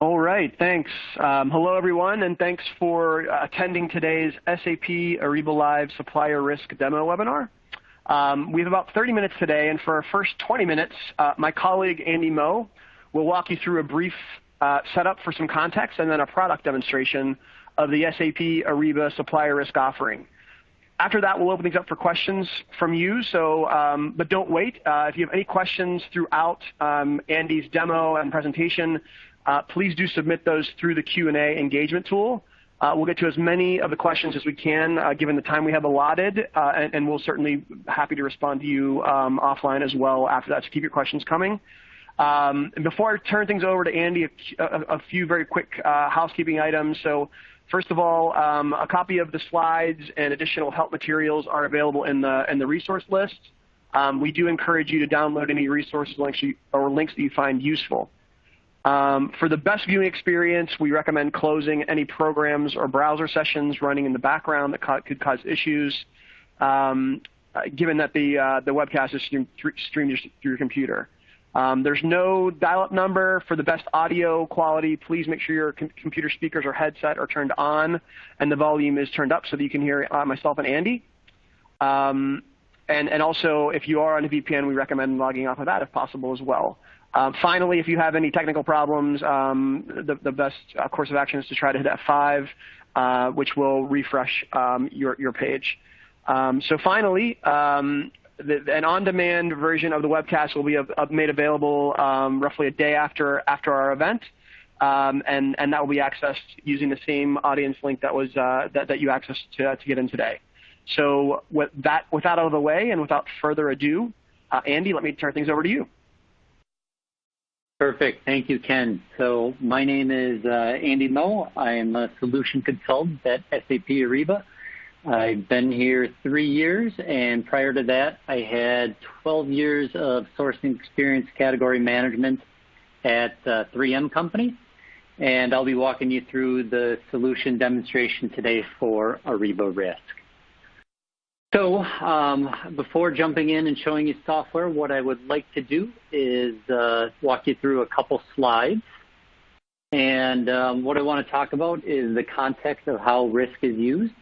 All right, thanks. Hello, everyone, and thanks for attending today's SAP Ariba Live Supplier Risk Demo webinar. We have about 30 minutes today, and for our first 20 minutes, my colleague Andy Moe will walk you through a brief setup for some context and then a product demonstration of the SAP Ariba Supplier Risk offering. After that, we'll open things up for questions from you, but don't wait. If you have any questions throughout Andy's demo and presentation, please do submit those through the Q&A engagement tool. We'll get to as many of the questions as we can, given the time we have allotted, and we'll certainly be happy to respond to you offline as well after that, so keep your questions coming. And before I turn things over to Andy, a few very quick housekeeping items. So first of all, a copy of the slides and additional help materials are available in the resource list. We do encourage you to download any resources links that you find useful. For the best viewing experience, we recommend closing any programs or browser sessions running in the background that could cause issues, given that the webcast is streamed through your computer. There's no dial-up number for the best audio quality. Please make sure your computer speakers or headset are turned on and the volume is turned up so that you can hear myself and Andy. And also, if you are on a VPN, we recommend logging off of that if possible as well. Finally, if you have any technical problems, the best course of action is to try to hit F5, which will refresh your page. So finally, an on-demand version of the webcast will be made available roughly a day after our event, and that will be accessed using the same audience link that you accessed to get in today. So with that out of the way and without further ado, Andy, let me turn things over to you. Perfect. Thank you, Ken. So my name is Andy Moe. I am a solution consultant at SAP Ariba. I've been here 3 years, and prior to that, I had 12 years of sourcing experience category management at 3M Company. And I'll be walking you through the solution demonstration today for Ariba Risk. So before jumping in and showing you software, what I would like to do is walk you through a couple slides. And what I want to talk about is the context of how risk is used.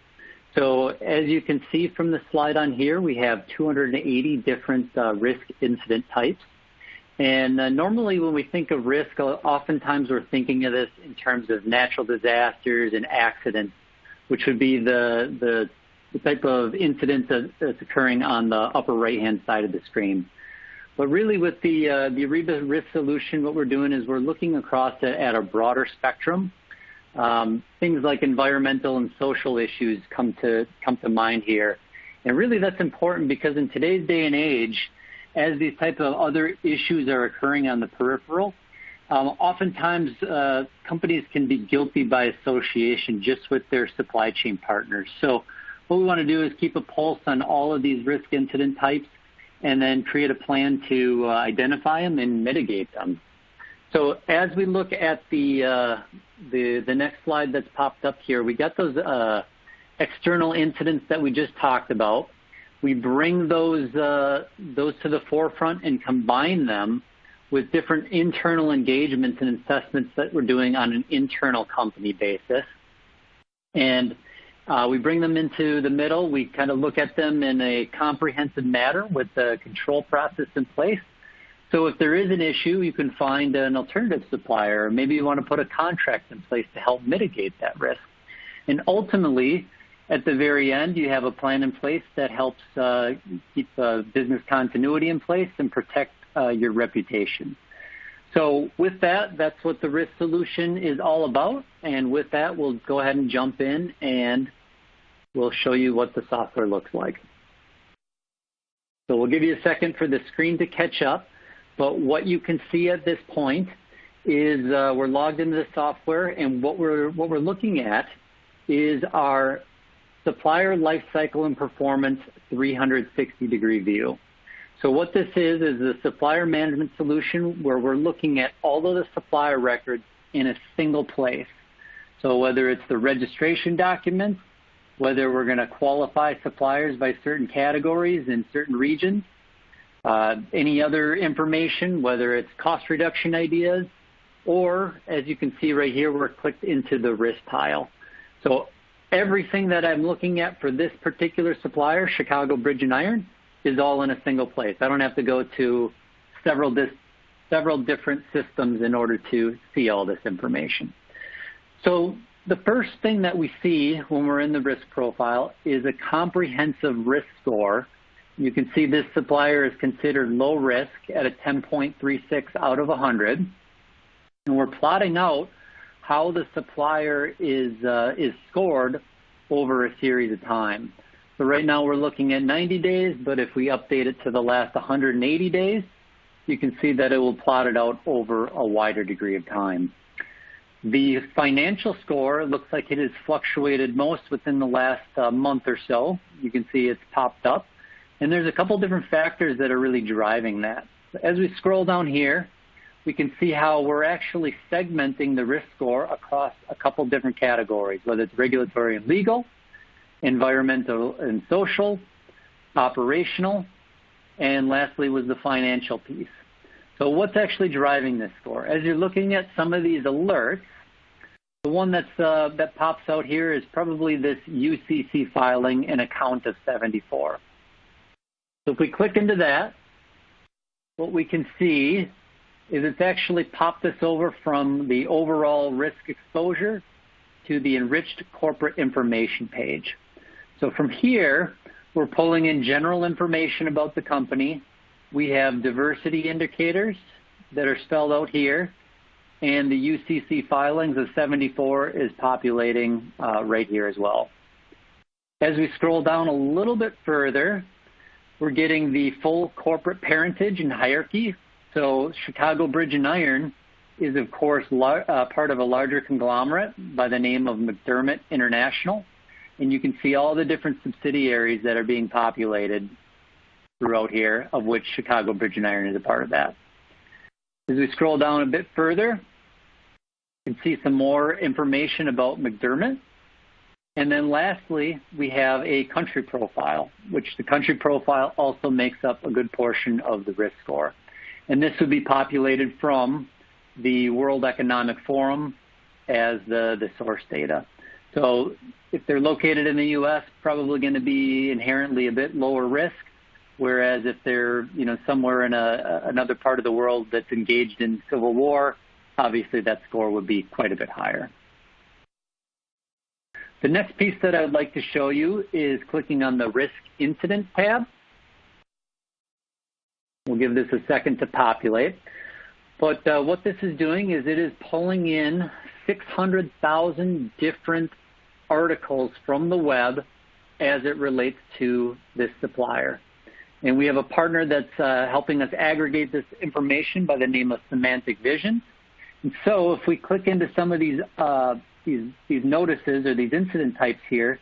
So as you can see from the slide on here, we have 280 different risk incident types. And normally when we think of risk, oftentimes we're thinking of this in terms of natural disasters and accidents, which would be the type of incident that's occurring on the upper right-hand side of the screen. But really with the Ariba Risk solution, what we're doing is we're looking across at a broader spectrum. Things like environmental and social issues come to mind here. And really that's important because in today's day and age, as these types of other issues are occurring on the peripheral, oftentimes companies can be guilty by association just with their supply chain partners. So what we want to do is keep a pulse on all of these risk incident types and then create a plan to identify them and mitigate them. So as we look at the next slide that's popped up here, we got those external incidents that we just talked about. We bring those to the forefront and combine them with different internal engagements and assessments that we're doing on an internal company basis. And we bring them into the middle. We kind of look at them in a comprehensive manner with the control process in place. So if there is an issue, you can find an alternative supplier. Or maybe you want to put a contract in place to help mitigate that risk. And ultimately, at the very end, you have a plan in place that helps keep business continuity in place and protect your reputation. So with that, that's what the risk solution is all about. And with that, we'll go ahead and jump in and we'll show you what the software looks like. So we'll give you a second for the screen to catch up. But what you can see at this point is we're logged into the software, and what we're looking at is our supplier lifecycle and performance 360-degree view. So what this is the supplier management solution where we're looking at all of the supplier records in a single place. So whether it's the registration documents, whether we're going to qualify suppliers by certain categories in certain regions, any other information, whether it's cost reduction ideas, or as you can see right here, we're clicked into the risk tile. So everything that I'm looking at for this particular supplier, Chicago Bridge and Iron, is all in a single place. I don't have to go to several different systems in order to see all this information. So the first thing that we see when we're in the risk profile is a comprehensive risk score. You can see this supplier is considered low risk at a 10.36 out of 100. And we're plotting out how the supplier is scored over a series of time. So right now we're looking at 90 days, but if we update it to the last 180 days, you can see that it will plot it out over a wider degree of time. The financial score looks like it has fluctuated most within the last month or so. You can see it's popped up. And there's a couple different factors that are really driving that. As we scroll down here, we can see how we're actually segmenting the risk score across a couple different categories, whether it's regulatory and legal, environmental and social, operational, and lastly was the financial piece. So what's actually driving this score? As you're looking at some of these alerts, the one that pops out here is probably this UCC filing in account of 74. So if we click into that, what we can see is it's actually popped us over from the overall risk exposure to the enriched corporate information page. So from here, we're pulling in general information about the company. We have diversity indicators that are spelled out here, and the UCC filings of 74 is populating right here as well. As we scroll down a little bit further, we're getting the full corporate parentage and hierarchy. So Chicago Bridge and Iron is, of course, part of a larger conglomerate by the name of McDermott International. And you can see all the different subsidiaries that are being populated throughout here, of which Chicago Bridge and Iron is a part of that. As we scroll down a bit further, you can see some more information about McDermott. And then lastly, we have a country profile, which the country profile also makes up a good portion of the risk score. And this would be populated from the World Economic Forum as the source data. So if they're located in the U.S., probably going to be inherently a bit lower risk, whereas if they're somewhere in another part of the world that's engaged in civil war, obviously that score would be quite a bit higher. The next piece that I would like to show you is clicking on the Risk Incident tab. We'll give this a second to populate. But what this is doing is it is pulling in 600,000 different articles from the web as it relates to this supplier. And we have a partner that's helping us aggregate this information by the name of Semantic Vision. And so if we click into some of these notices or these incident types here,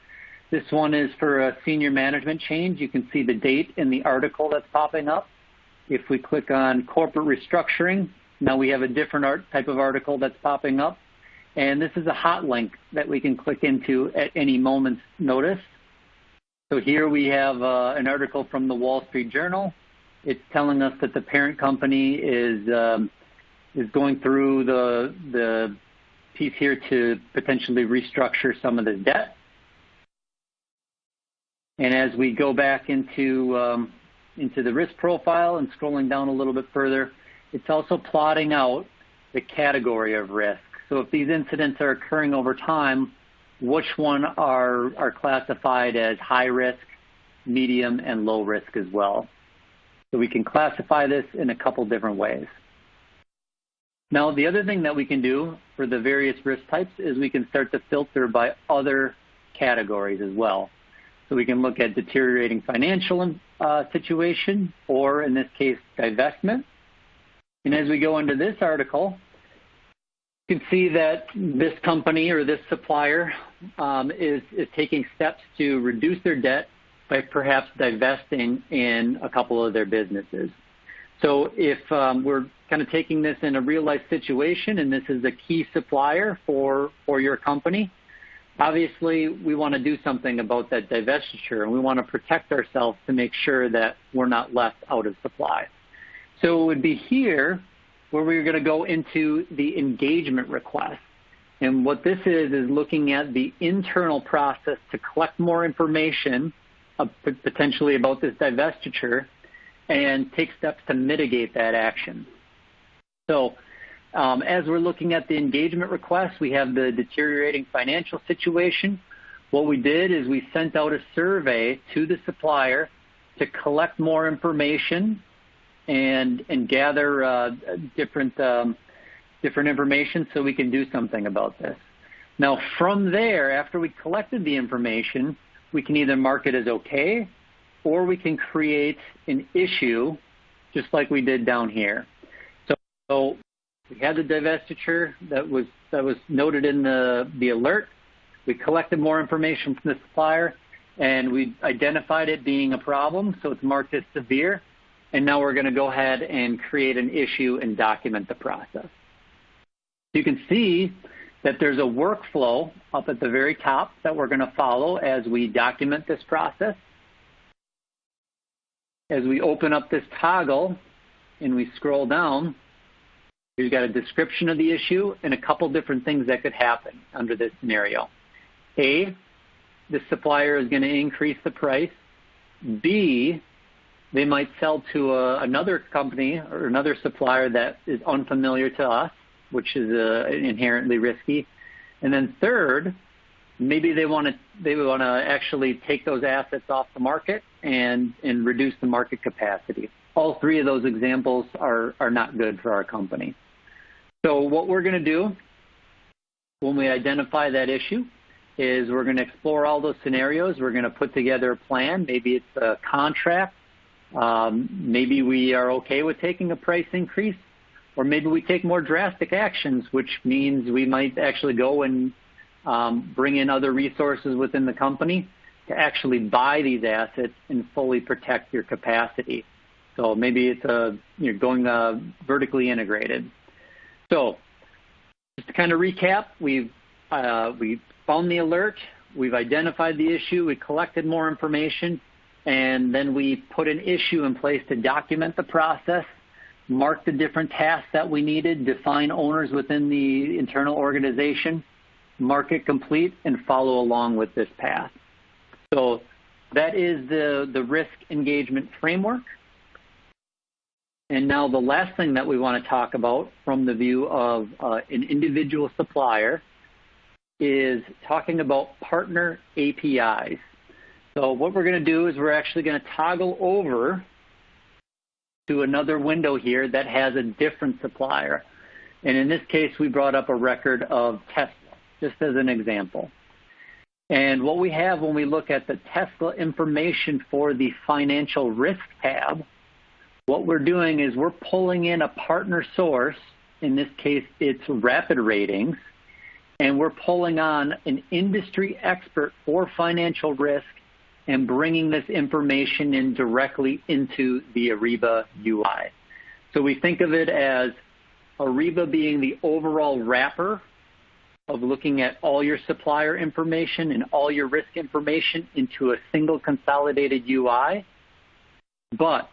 this one is for a senior management change. You can see the date in the article that's popping up. If we click on corporate restructuring, now we have a different type of article that's popping up. And this is a hot link that we can click into at any moment's notice. So here we have an article from the Wall Street Journal. It's telling us that the parent company is going through the piece here to potentially restructure some of the debt. And as we go back into the risk profile and scrolling down a little bit further, it's also plotting out the category of risk. So if these incidents are occurring over time, which one are classified as high risk, medium, and low risk as well. So we can classify this in a couple different ways. Now, the other thing that we can do for the various risk types is we can start to filter by other categories as well. So we can look at deteriorating financial situation, or in this case, divestment. And as we go into this article, you can see that this company or this supplier is taking steps to reduce their debt by perhaps divesting in a couple of their businesses. So if we're kind of taking this in a real-life situation and this is a key supplier for your company, obviously we want to do something about that divestiture, and we want to protect ourselves to make sure that we're not left out of supply. So it would be here where we're going to go into the engagement request. And what this is looking at the internal process to collect more information, potentially about this divestiture, and take steps to mitigate that action. So as we're looking at the engagement request, we have the deteriorating financial situation. What we did is we sent out a survey to the supplier to collect more information and gather different information so we can do something about this. Now, from there, after we collected the information, we can either mark it as okay, or we can create an issue, just like we did down here. So we had the divestiture that was noted in the alert. We collected more information from the supplier, and we identified it being a problem, so it's marked as severe. And now we're going to go ahead and create an issue and document the process. You can see that there's a workflow up at the very top that we're going to follow as we document this process. As we open up this toggle and we scroll down, we've got a description of the issue and a couple different things that could happen under this scenario. A, the supplier is going to increase the price. B, they might sell to another company or another supplier that is unfamiliar to us, which is inherently risky. And then third, maybe they want to actually take those assets off the market and reduce the market capacity. All three of those examples are not good for our company. So what we're going to do when we identify that issue is we're going to explore all those scenarios. We're going to put together a plan. Maybe it's a contract. Maybe we are okay with taking a price increase, or maybe we take more drastic actions, which means we might actually go and bring in other resources within the company to actually buy these assets and fully protect your capacity. So maybe it's you're going vertically integrated. So just to kind of recap, we found the alert, we've identified the issue, we collected more information, and then we put an issue in place to document the process, mark the different tasks that we needed, define owners within the internal organization, mark it complete, and follow along with this path. So that is the risk engagement framework. And now the last thing that we want to talk about from the view of an individual supplier is talking about partner APIs. So what we're going to do is we're actually going to toggle over to another window here that has a different supplier. And in this case, we brought up a record of Tesla, just as an example. And what we have when we look at the Tesla information for the financial risk tab, what we're doing is we're pulling in a partner source. In this case, it's Rapid Ratings. And we're pulling on an industry expert for financial risk and bringing this information in directly into the Ariba UI. So we think of it as Ariba being the overall wrapper of looking at all your supplier information and all your risk information into a single consolidated UI. But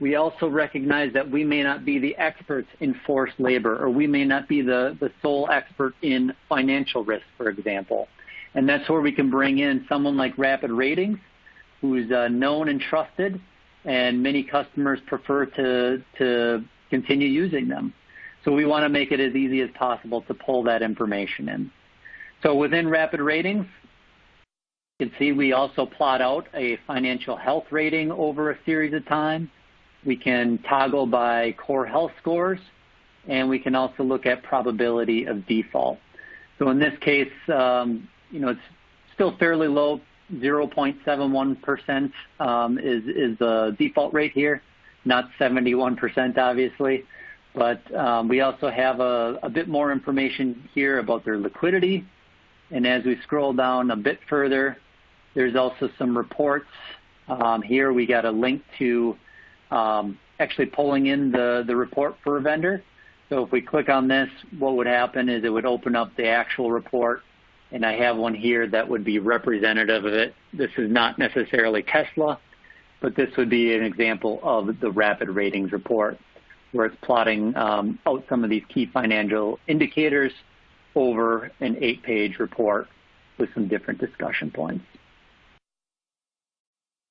we also recognize that we may not be the experts in forced labor, or we may not be the sole expert in financial risk, for example. And that's where we can bring in someone like Rapid Ratings, who's known and trusted, and many customers prefer to continue using them. So we want to make it as easy as possible to pull that information in. So within Rapid Ratings, you can see we also plot out a financial health rating over a series of time. We can toggle by core health scores, and we can also look at probability of default. So in this case, it's still fairly low. 0.71% is the default rate here, not 71% obviously. But we also have a bit more information here about their liquidity. And as we scroll down a bit further, there's also some reports. Here we got a link to actually pulling in the report for a vendor. So if we click on this, what would happen is it would open up the actual report. And I have one here that would be representative of it. This is not necessarily Tesla, but this would be an example of the Rapid Ratings report. where it's plotting out some of these key financial indicators over an 8-page report with some different discussion points.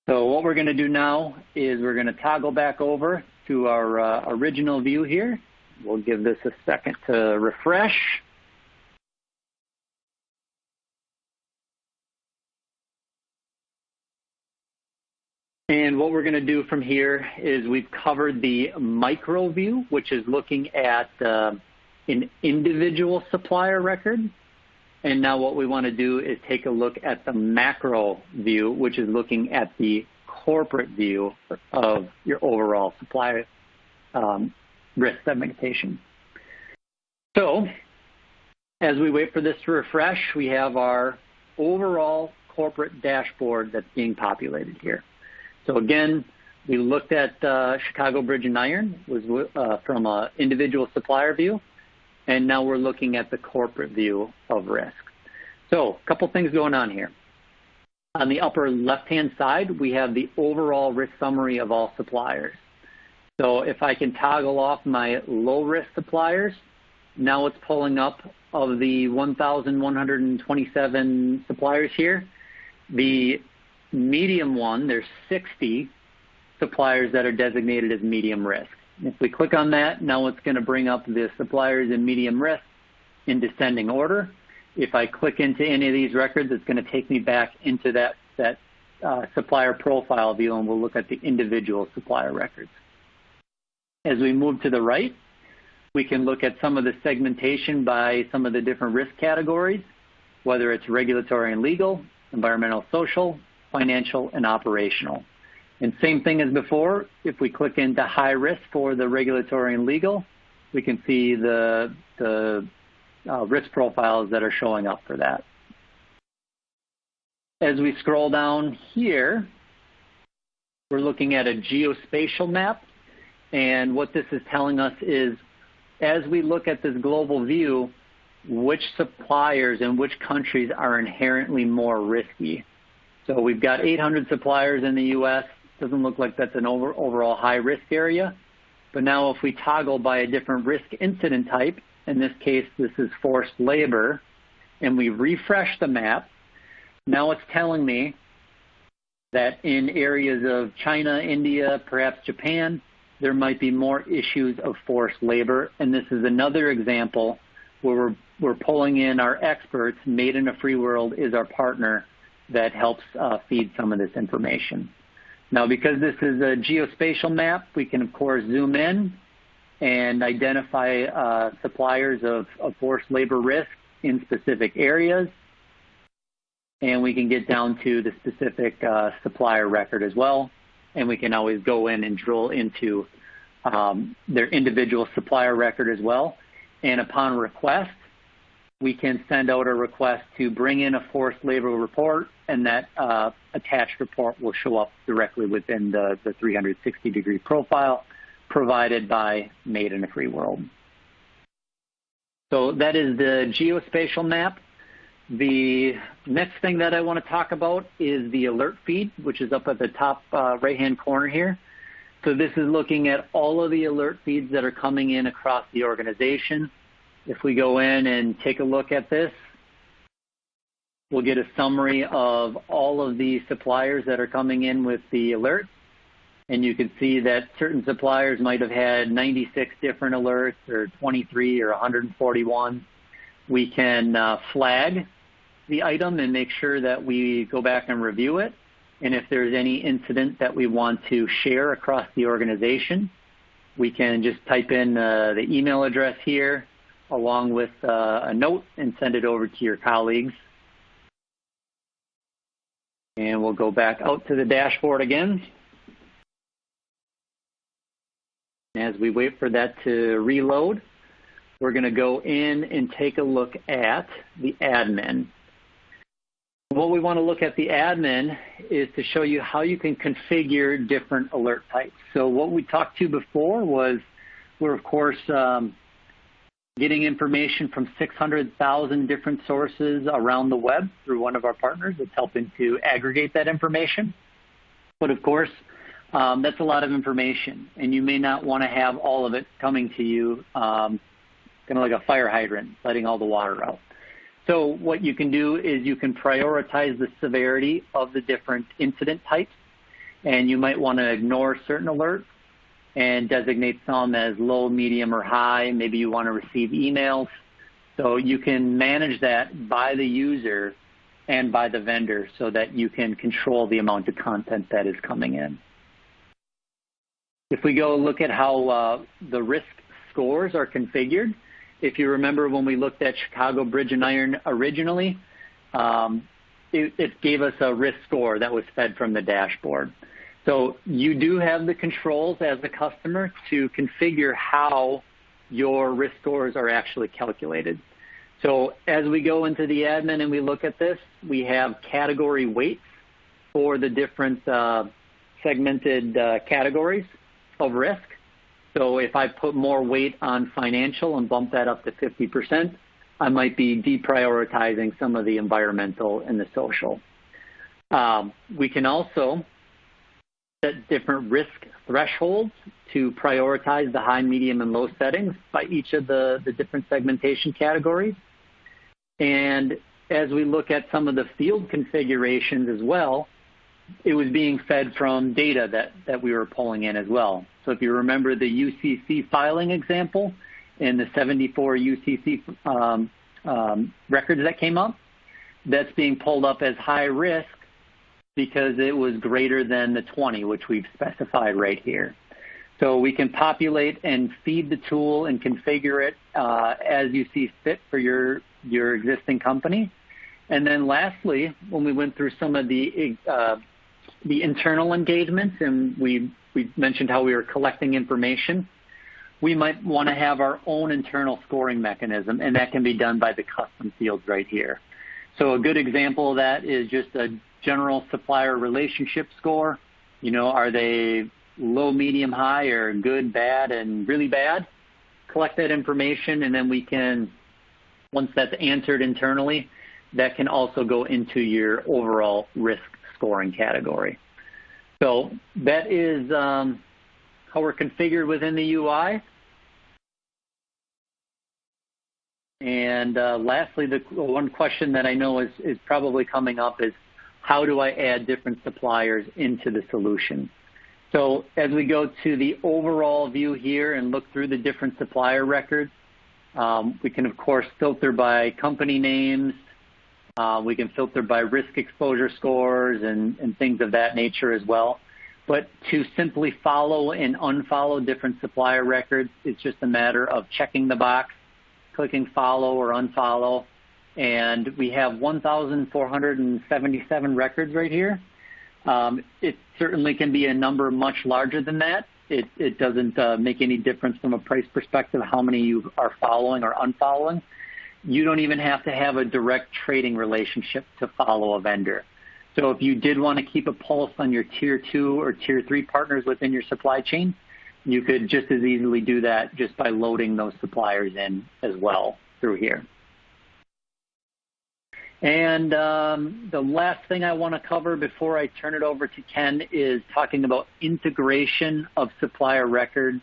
So what we're going to do now is we're going to toggle back over to our original view here. We'll give this a second to refresh. And what we're going to do from here is we've covered the micro view, which is looking at an individual supplier record. And now what we want to do is take a look at the macro view, which is looking at the corporate view of your overall supplier risk segmentation. So as we wait for this to refresh, we have our overall corporate dashboard that's being populated here. So again, we looked at Chicago Bridge and Iron was from an individual supplier view, and now we're looking at the corporate view of risk. So a couple things going on here. On the upper left-hand side, we have the overall risk summary of all suppliers. So if I can toggle off my low-risk suppliers, now it's pulling up of the 1,127 suppliers here. The medium one, there's 60 suppliers that are designated as medium risk. If we click on that, now it's going to bring up the suppliers in medium risk in descending order. If I click into any of these records, it's going to take me back into that supplier profile view, and we'll look at the individual supplier records. As we move to the right, we can look at some of the segmentation by some of the different risk categories, whether it's regulatory and legal, environmental, social, financial, and operational. And same thing as before, if we click into high risk for the regulatory and legal, we can see the risk profiles that are showing up for that. As we scroll down here, we're looking at a geospatial map. And what this is telling us is, as we look at this global view, which suppliers and which countries are inherently more risky. So we've got 800 suppliers in the U.S. Doesn't look like that's an overall high risk area. But now if we toggle by a different risk incident type, in this case, this is forced labor, and we refresh the map, now it's telling me that in areas of China, India, perhaps Japan, there might be more issues of forced labor. And this is another example where we're pulling in our experts. Made in a Free World is our partner that helps feed some of this information. Now, because this is a geospatial map, we can, of course, zoom in and identify suppliers of forced labor risk in specific areas. And we can get down to the specific supplier record as well. And we can always go in and drill into their individual supplier record as well. And upon request, we can send out a request to bring in a forced labor report, and that attached report will show up directly within the 360-degree profile provided by Made in a Free World. So that is the geospatial map. The next thing that I want to talk about is the alert feed, which is up at the top right-hand corner here. So this is looking at all of the alert feeds that are coming in across the organization. If we go in and take a look at this, we'll get a summary of all of the suppliers that are coming in with the alerts. And you can see that certain suppliers might have had 96 different alerts, or 23 or 141. We can flag the item and make sure that we go back and review it. And if there's any incident that we want to share across the organization, we can just type in the email address here along with a note and send it over to your colleagues. And we'll go back out to the dashboard again. As we wait for that to reload, we're going to go in and take a look at the admin. What we want to look at the admin is to show you how you can configure different alert types. So what we talked to before was we're, of course, getting information from 600,000 different sources around the web through one of our partners that's helping to aggregate that information. But, of course, That's a lot of information, and you may not want to have all of it coming to you kind of like a fire hydrant, letting all the water out. So what you can do is you can prioritize the severity of the different incident types, and you might want to ignore certain alerts and designate some as low, medium, or high. Maybe you want to receive emails. So you can manage that by the user and by the vendor so that you can control the amount of content that is coming in. If we go look at how the risk scores are configured, if you remember when we looked at Chicago Bridge and Iron originally, it gave us a risk score that was fed from the dashboard. So you do have the controls as a customer to configure how your risk scores are actually calculated. So as we go into the admin and we look at this, we have category weights for the different segmented categories of risk. So if I put more weight on financial and bump that up to 50%, I might be deprioritizing some of the environmental and the social. We can also set different risk thresholds to prioritize the high, medium, and low settings by each of the different segmentation categories. And as we look at some of the field configurations as well, it was being fed from data that we were pulling in as well. So if you remember the UCC filing example and the 74 UCC records that came up, that's being pulled up as high risk because it was greater than the 20, which we've specified right here. So we can populate and feed the tool and configure it as you see fit for your existing company. And then lastly, when we went through some of the internal engagements and we mentioned how we were collecting information, we might want to have our own internal scoring mechanism, and that can be done by the custom fields right here. So a good example of that is just a general supplier relationship score. You know, are they low, medium, high, or good, bad, and really bad? Collect that information, and then we can, once that's answered internally, that can also go into your overall risk scoring category. So that is how we're configured within the UI. And lastly, the one question that I know is probably coming up is, how do I add different suppliers into the solution? So as we go to the overall view here and look through the different supplier records, we can, of course, filter by company names. We can filter by risk exposure scores and things of that nature as well. But to simply follow and unfollow different supplier records, it's just a matter of checking the box, clicking follow or unfollow. And we have 1,477 records right here. It certainly can be a number much larger than that. It doesn't make any difference from a price perspective how many you are following or unfollowing. You don't even have to have a direct trading relationship to follow a vendor. So if you did want to keep a pulse on your tier 2 or tier 3 partners within your supply chain, you could just as easily do that just by loading those suppliers in as well through here. And the last thing I want to cover before I turn it over to Ken is talking about integration of supplier records,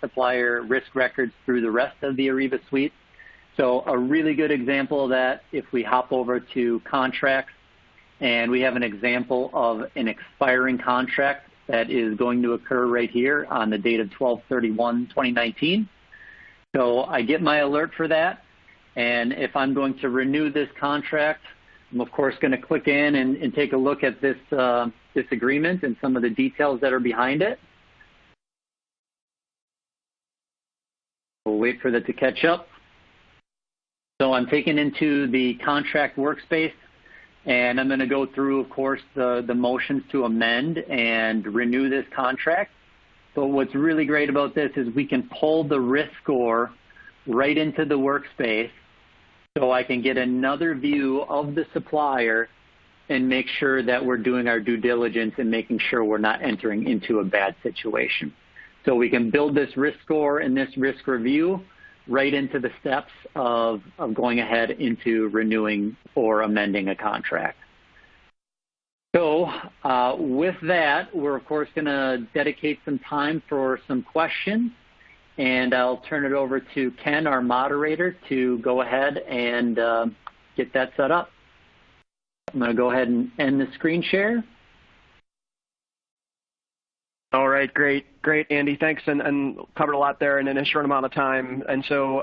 supplier risk records through the rest of the Ariba suite. So a really good example of that, if we hop over to contracts, and we have an example of an expiring contract that is going to occur right here on the date of 12/31/2019. So I get my alert for that. And if I'm going to renew this contract, I'm, of course, going to click in and take a look at this, this agreement and some of the details that are behind it. We'll wait for that to catch up. So I'm taken into the contract workspace, and I'm going to go through, of course, the motions to amend and renew this contract. But what's really great about this is we can pull the risk score right into the workspace, so I can get another view of the supplier and make sure that we're doing our due diligence and making sure we're not entering into a bad situation. So we can build this risk score and this risk review right into the steps of going ahead into renewing or amending a contract. So with that, we're of course going to dedicate some time for some questions, and I'll turn it over to Ken, our moderator, to go ahead and get that set up. I'm going to go ahead and end the screen share. All right, great, Andy. Thanks, and covered a lot there in a short amount of time. And so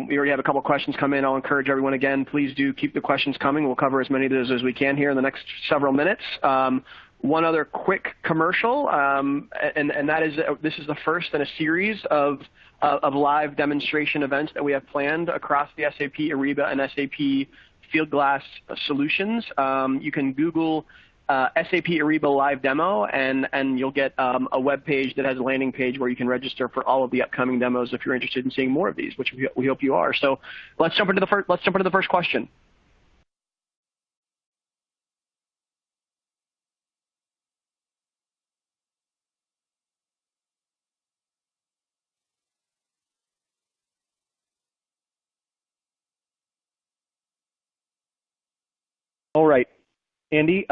we already have a couple questions come in. I'll encourage everyone again, please do keep the questions coming. We'll cover as many of those as we can here in the next several minutes. One other quick commercial, and that is this is the first in a series of live demonstration events that we have planned across the SAP Ariba and SAP Fieldglass solutions. You can Google SAP Ariba Live Demo, and you'll get a web page that has a landing page where you can register for all of the upcoming demos if you're interested in seeing more of these, which we hope you are. So let's jump into the first question. All right, Andy.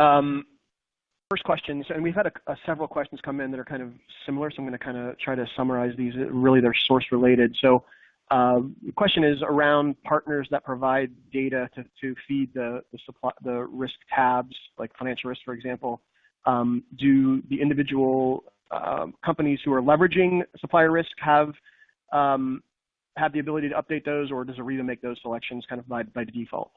First questions, and we've had several questions come in that are kind of similar, so I'm going to kind of try to summarize these. Really, they're source related. So the question is around partners that provide data to feed the risk tabs, like financial risk, for example. Do the individual companies who are leveraging supplier risk have the ability to update those, or does Ariba make those selections kind of by default?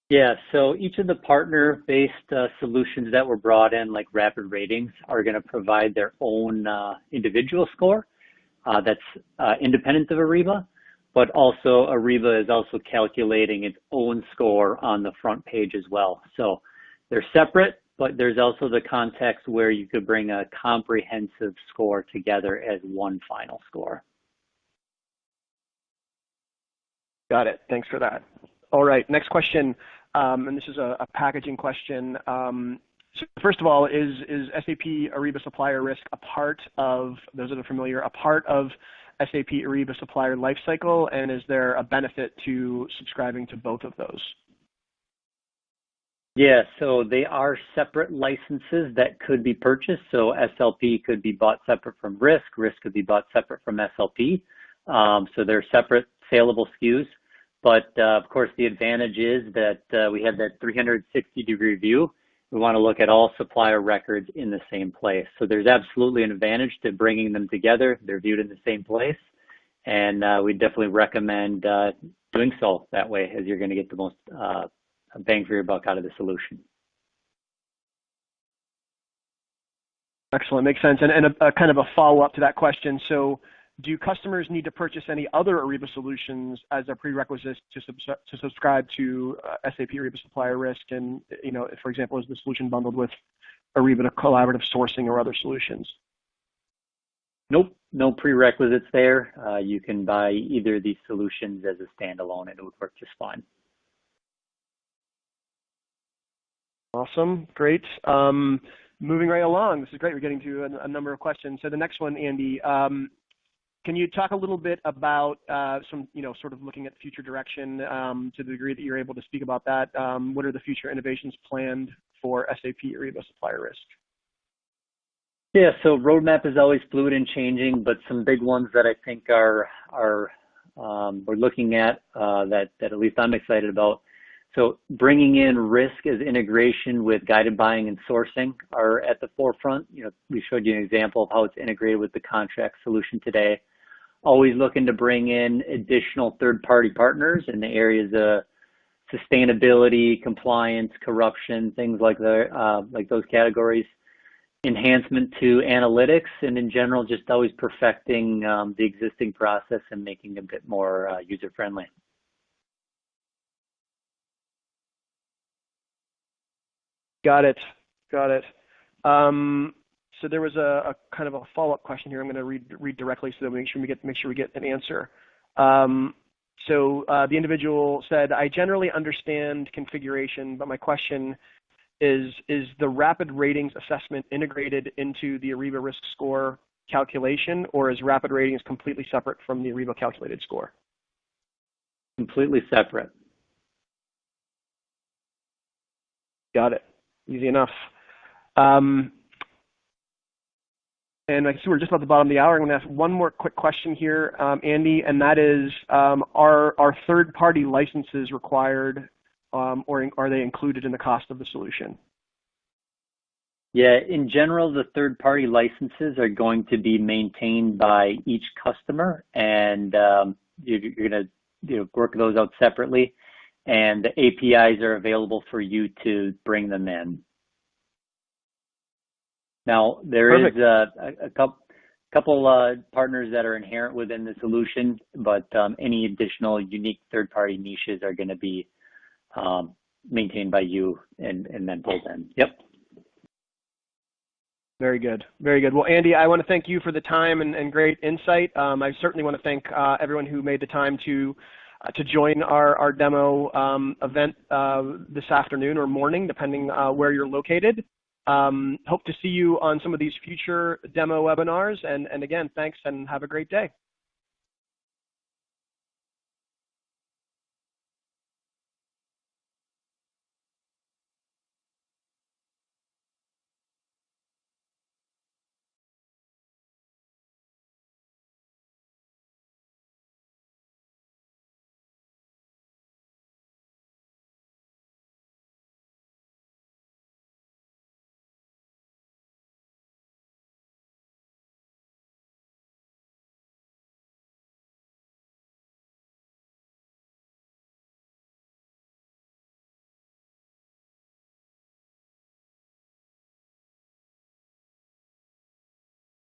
Yeah, so each of the partner-based solutions that were brought in, like Rapid Ratings, are going to provide their own individual score that's independent of Ariba, but also Ariba is also calculating its own score on the front page as well. So they're separate, but there's also the context where you could bring a comprehensive score together as one final score. Got it. Thanks for that. All right, next question. And this is a packaging question. So first of all, is SAP Ariba Supplier Risk a part of, those that are familiar, a part of SAP Ariba Supplier Lifecycle, and is there a benefit to subscribing to both of those? Yeah, so they are separate licenses that could be purchased. So SLP could be bought separate from Risk. Risk could be bought separate from SLP. So they're separate saleable SKUs. But of course, the advantage is that we have that 360-degree view. We want to look at all supplier records in the same place. So there's absolutely an advantage to bringing them together. They're viewed in the same place. And we definitely recommend doing so that way, as you're going to get the most bang for your buck out of the solution. Excellent, makes sense. And a kind of a follow-up to that question. So do customers need to purchase any other Ariba solutions as a prerequisite to subscribe to SAP Ariba Supplier Risk? And, for example, is the solution bundled with Ariba collaborative sourcing or other solutions? Nope, no prerequisites there. You can buy either of these solutions as a standalone, and it would work just fine. Awesome, great. Moving right along, this is great. We're getting to a number of questions. So the next one, Andy. Can you talk a little bit about sort of looking at future direction to the degree that you're able to speak about that? What are the future innovations planned for SAP Ariba Supplier Risk? Yeah, so roadmap is always fluid and changing, but some big ones that I think we're looking at that at least I'm excited about. So bringing in risk as integration with guided buying and sourcing are at the forefront. We showed you an example of how it's integrated with the contract solution today. Always looking to bring in additional third-party partners in the areas of sustainability, compliance, corruption, things like those categories. Enhancement to analytics, and in general, just always perfecting the existing process and making it a bit more user-friendly. Got it. So there was a kind of a follow-up question here. I'm going to read directly so that we make sure we get an answer. So the individual said, "I generally understand configuration, but my question is the Rapid Ratings assessment integrated into the Ariba Risk Score calculation, or is Rapid Ratings completely separate from the Ariba calculated score?" Completely separate. Got it. Easy enough. And I see we're just about the bottom of the hour. I'm going to ask one more quick question here, Andy, and that is, are third-party licenses required, or are they included in the cost of the solution? Yeah, in general, the third-party licenses are going to be maintained by each customer, and you're going to work those out separately, and the APIs are available for you to bring them in. Now, there is a couple partners that are inherent within the solution, but any additional unique third-party niches are going to be maintained by you and then pulled in. Yep. Very good. Very good. Well, Andy, I want to thank you for the time and great insight. I certainly want to thank everyone who made the time to join our demo event this afternoon or morning, depending where you're located. Hope to see you on some of these future demo webinars. And again, thanks and have a great day.